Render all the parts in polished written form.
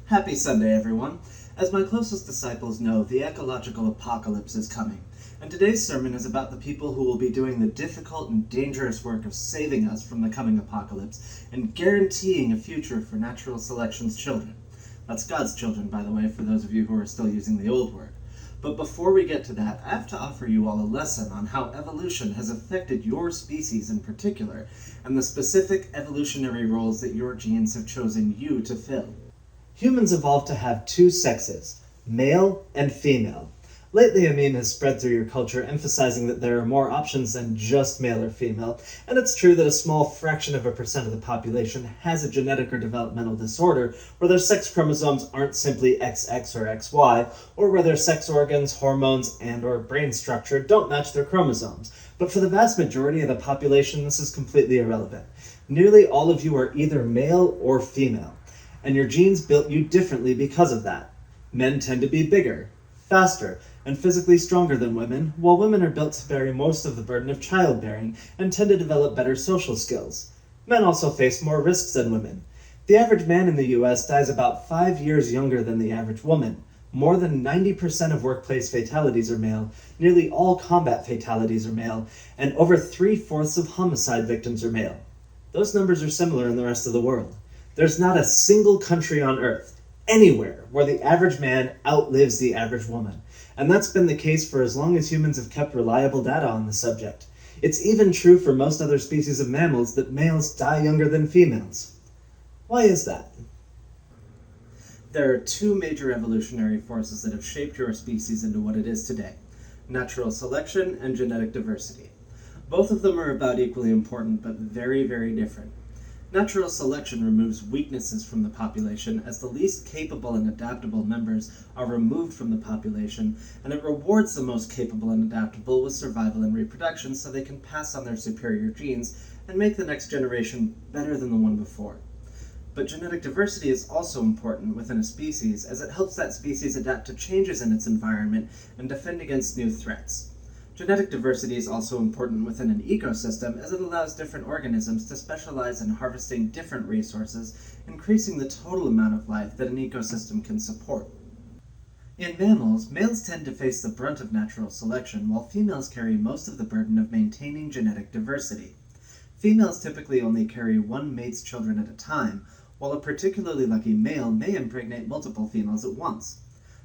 Happy Sunday, everyone. As my closest disciples know, the ecological apocalypse is coming, and today's sermon is about the people who will be doing the difficult and dangerous work of saving us from the coming apocalypse and guaranteeing a future for natural selection's children. That's God's children, by the way, for those of you who are still using the old word. But before we get to that, I have to offer you all a lesson on how evolution has affected your species in particular, and the specific evolutionary roles that your genes have chosen you to fill. Humans evolved to have two sexes, male and female. Lately, a meme has spread through your culture emphasizing that there are more options than just male or female, and it's true that a small fraction of a percent of the population has a genetic or developmental disorder where their sex chromosomes aren't simply XX or XY, or where their sex organs, hormones, and/or brain structure don't match their chromosomes. But for the vast majority of the population, this is completely irrelevant. Nearly all of you are either male or female, and your genes built you differently because of that. Men tend to be bigger, faster, and physically stronger than women, while women are built to bear most of the burden of childbearing and tend to develop better social skills. Men also face more risks than women. The average man in the US dies about 5 years younger than the average woman. More than 90% of workplace fatalities are male, nearly all combat fatalities are male, and over 3/4 of homicide victims are male. Those numbers are similar in the rest of the world. There's not a single country on Earth, anywhere, where the average man outlives the average woman. And that's been the case for as long as humans have kept reliable data on the subject. It's even true for most other species of mammals that males die younger than females. Why is that? There are two major evolutionary forces that have shaped your species into what it is today: natural selection and genetic diversity. Both of them are about equally important, but very, very different. Natural selection removes weaknesses from the population as the least capable and adaptable members are removed from the population, and it rewards the most capable and adaptable with survival and reproduction so they can pass on their superior genes and make the next generation better than the one before. But genetic diversity is also important within a species as it helps that species adapt to changes in its environment and defend against new threats. Genetic diversity is also important within an ecosystem as it allows different organisms to specialize in harvesting different resources, increasing the total amount of life that an ecosystem can support. In mammals, males tend to face the brunt of natural selection, while females carry most of the burden of maintaining genetic diversity. Females typically only carry one mate's children at a time, while a particularly lucky male may impregnate multiple females at once.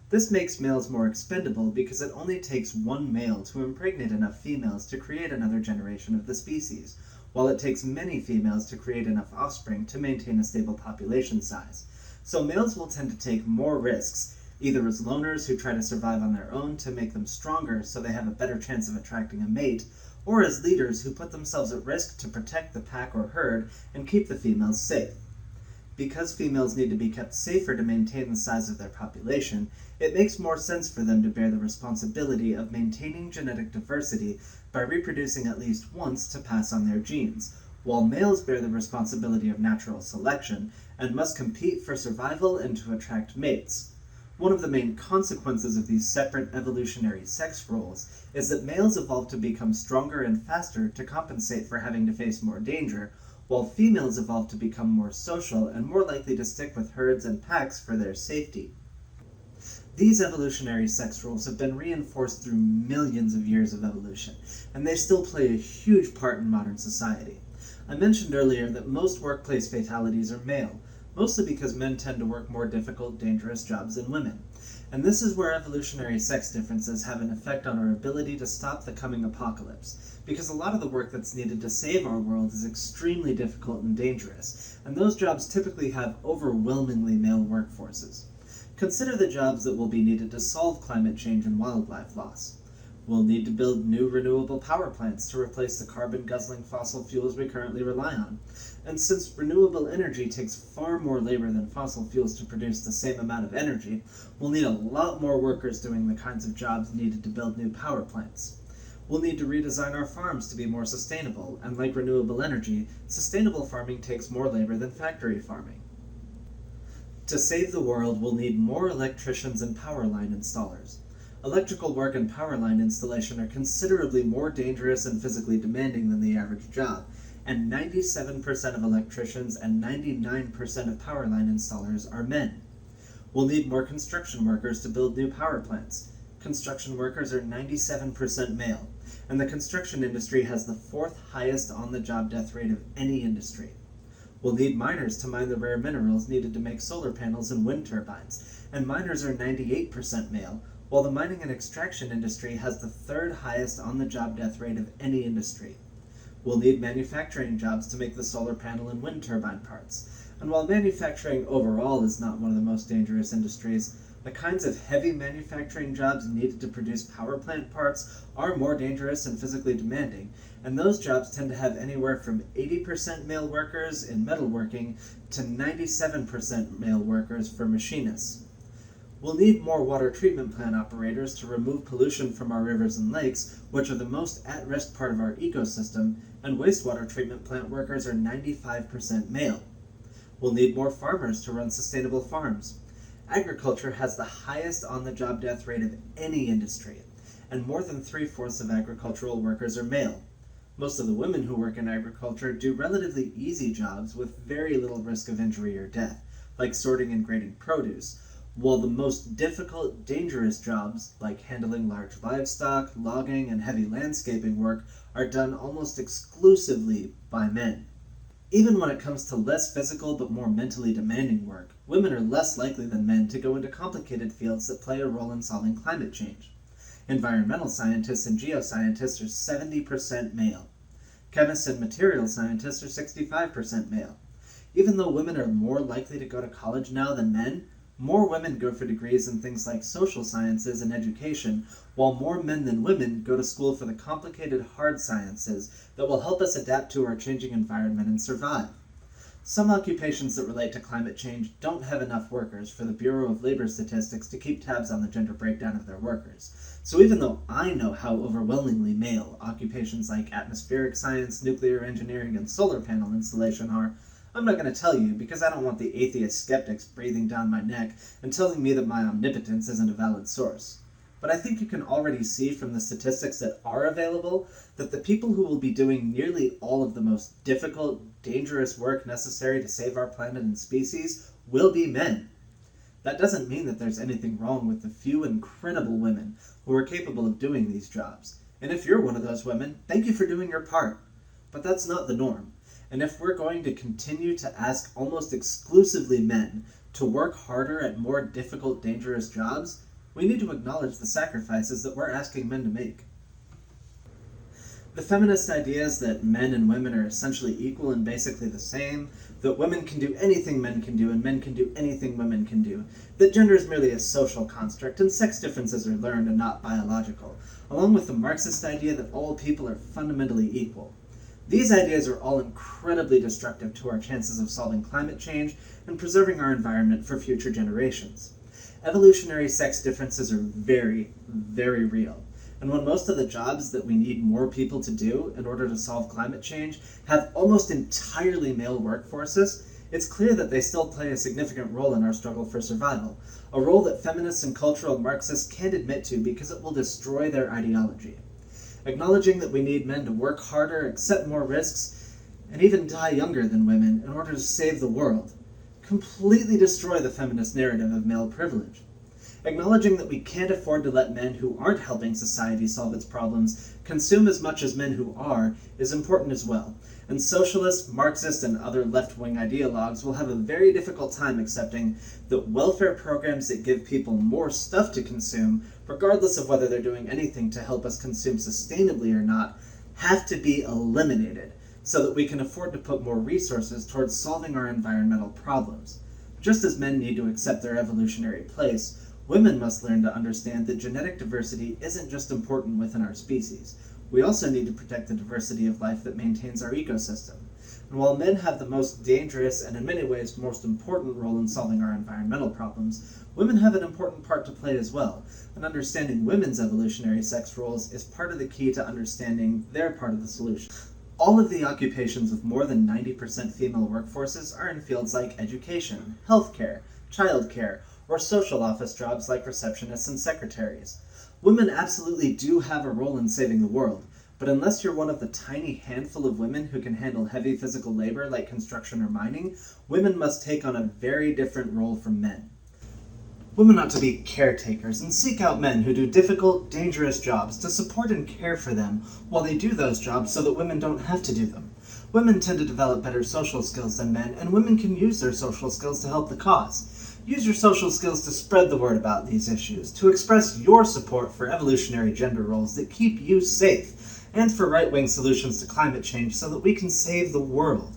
This makes males more expendable because it only takes one male to impregnate enough females to create another generation of the species, while it takes many females to create enough offspring to maintain a stable population size. So males will tend to take more risks, either as loners who try to survive on their own to make them stronger so they have a better chance of attracting a mate, or as leaders who put themselves at risk to protect the pack or herd and keep the females safe. Because females need to be kept safer to maintain the size of their population, it makes more sense for them to bear the responsibility of maintaining genetic diversity by reproducing at least once to pass on their genes, while males bear the responsibility of natural selection and must compete for survival and to attract mates. One of the main consequences of these separate evolutionary sex roles is that males evolve to become stronger and faster to compensate for having to face more danger, while females evolve to become more social and more likely to stick with herds and packs for their safety. These evolutionary sex roles have been reinforced through millions of years of evolution, and they still play a huge part in modern society. I mentioned earlier that most workplace fatalities are male, mostly because men tend to work more difficult, dangerous jobs than women. And this is where evolutionary sex differences have an effect on our ability to stop the coming apocalypse, because a lot of the work that's needed to save our world is extremely difficult and dangerous, and those jobs typically have overwhelmingly male workforces. Consider the jobs that will be needed to solve climate change and wildlife loss. We'll need to build new renewable power plants to replace the carbon-guzzling fossil fuels we currently rely on. And since renewable energy takes far more labor than fossil fuels to produce the same amount of energy, we'll need a lot more workers doing the kinds of jobs needed to build new power plants. We'll need to redesign our farms to be more sustainable, and like renewable energy, sustainable farming takes more labor than factory farming. To save the world, we'll need more electricians and power line installers. Electrical work and power line installation are considerably more dangerous and physically demanding than the average job, and 97% of electricians and 99% of power line installers are men. We'll need more construction workers to build new power plants. Construction workers are 97% male, and the construction industry has the fourth highest on-the-job death rate of any industry. We'll need miners to mine the rare minerals needed to make solar panels and wind turbines, and miners are 98% male, while the mining and extraction industry has the third highest on-the-job death rate of any industry. We'll need manufacturing jobs to make the solar panel and wind turbine parts, and while manufacturing overall is not one of the most dangerous industries, the kinds of heavy manufacturing jobs needed to produce power plant parts are more dangerous and physically demanding, and those jobs tend to have anywhere from 80% male workers in metalworking to 97% male workers for machinists. We'll need more water treatment plant operators to remove pollution from our rivers and lakes, which are the most at-risk part of our ecosystem, and wastewater treatment plant workers are 95% male. We'll need more farmers to run sustainable farms. Agriculture has the highest on-the-job death rate of any industry, and more than 3/4 of agricultural workers are male. Most of the women who work in agriculture do relatively easy jobs with very little risk of injury or death, like sorting and grading produce, while the most difficult, dangerous jobs, like handling large livestock, logging, and heavy landscaping work, are done almost exclusively by men. Even when it comes to less physical but more mentally demanding work, women are less likely than men to go into complicated fields that play a role in solving climate change. Environmental scientists and geoscientists are 70% male. Chemists and material scientists are 65% male. Even though women are more likely to go to college now than men, more women go for degrees in things like social sciences and education, while more men than women go to school for the complicated hard sciences that will help us adapt to our changing environment and survive. Some occupations that relate to climate change don't have enough workers for the Bureau of Labor Statistics to keep tabs on the gender breakdown of their workers. So even though I know how overwhelmingly male occupations like atmospheric science, nuclear engineering, and solar panel installation are, I'm not going to tell you because I don't want the atheist skeptics breathing down my neck and telling me that my omnipotence isn't a valid source. But I think you can already see from the statistics that are available that the people who will be doing nearly all of the most difficult, dangerous work necessary to save our planet and species will be men. That doesn't mean that there's anything wrong with the few incredible women who are capable of doing these jobs. And if you're one of those women, thank you for doing your part. But that's not the norm. And if we're going to continue to ask almost exclusively men to work harder at more difficult, dangerous jobs, we need to acknowledge the sacrifices that we're asking men to make. The feminist ideas that men and women are essentially equal and basically the same, that women can do anything men can do and men can do anything women can do, that gender is merely a social construct and sex differences are learned and not biological, along with the Marxist idea that all people are fundamentally equal. These ideas are all incredibly destructive to our chances of solving climate change and preserving our environment for future generations. Evolutionary sex differences are very, very real. And when most of the jobs that we need more people to do in order to solve climate change have almost entirely male workforces, it's clear that they still play a significant role in our struggle for survival, a role that feminists and cultural Marxists can't admit to because it will destroy their ideology. Acknowledging that we need men to work harder, accept more risks, and even die younger than women in order to save the world, completely destroy the feminist narrative of male privilege. Acknowledging that we can't afford to let men who aren't helping society solve its problems consume as much as men who are is important as well, and socialists, Marxists, and other left-wing ideologues will have a very difficult time accepting that welfare programs that give people more stuff to consume, regardless of whether they're doing anything to help us consume sustainably or not, have to be eliminated so that we can afford to put more resources towards solving our environmental problems. Just as men need to accept their evolutionary place, women must learn to understand that genetic diversity isn't just important within our species. We also need to protect the diversity of life that maintains our ecosystem. And while men have the most dangerous and in many ways most important role in solving our environmental problems, women have an important part to play as well, and understanding women's evolutionary sex roles is part of the key to understanding their part of the solution. All of the occupations with more than 90% female workforces are in fields like education, healthcare, childcare, or social office jobs like receptionists and secretaries. Women absolutely do have a role in saving the world, but unless you're one of the tiny handful of women who can handle heavy physical labor like construction or mining, women must take on a very different role from men. Women ought to be caretakers and seek out men who do difficult, dangerous jobs to support and care for them while they do those jobs so that women don't have to do them. Women tend to develop better social skills than men, and women can use their social skills to help the cause. Use your social skills to spread the word about these issues, to express your support for evolutionary gender roles that keep you safe, and for right-wing solutions to climate change so that we can save the world.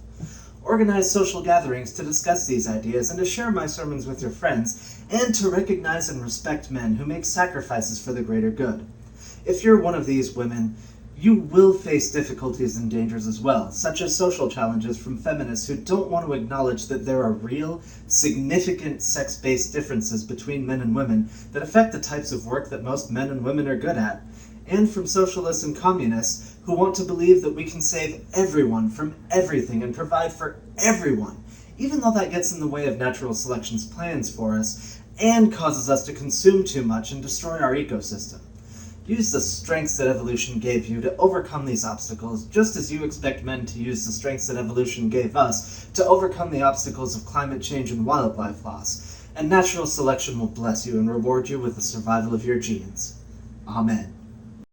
Organize social gatherings to discuss these ideas and to share my sermons with your friends, and to recognize and respect men who make sacrifices for the greater good. If you're one of these women, you will face difficulties and dangers as well, such as social challenges from feminists who don't want to acknowledge that there are real, significant sex-based differences between men and women that affect the types of work that most men and women are good at, and from socialists and communists who want to believe that we can save everyone from everything and provide for everyone, even though that gets in the way of natural selection's plans for us and causes us to consume too much and destroy our ecosystem. Use the strengths that evolution gave you to overcome these obstacles, just as you expect men to use the strengths that evolution gave us to overcome the obstacles of climate change and wildlife loss, and natural selection will bless you and reward you with the survival of your genes. Amen.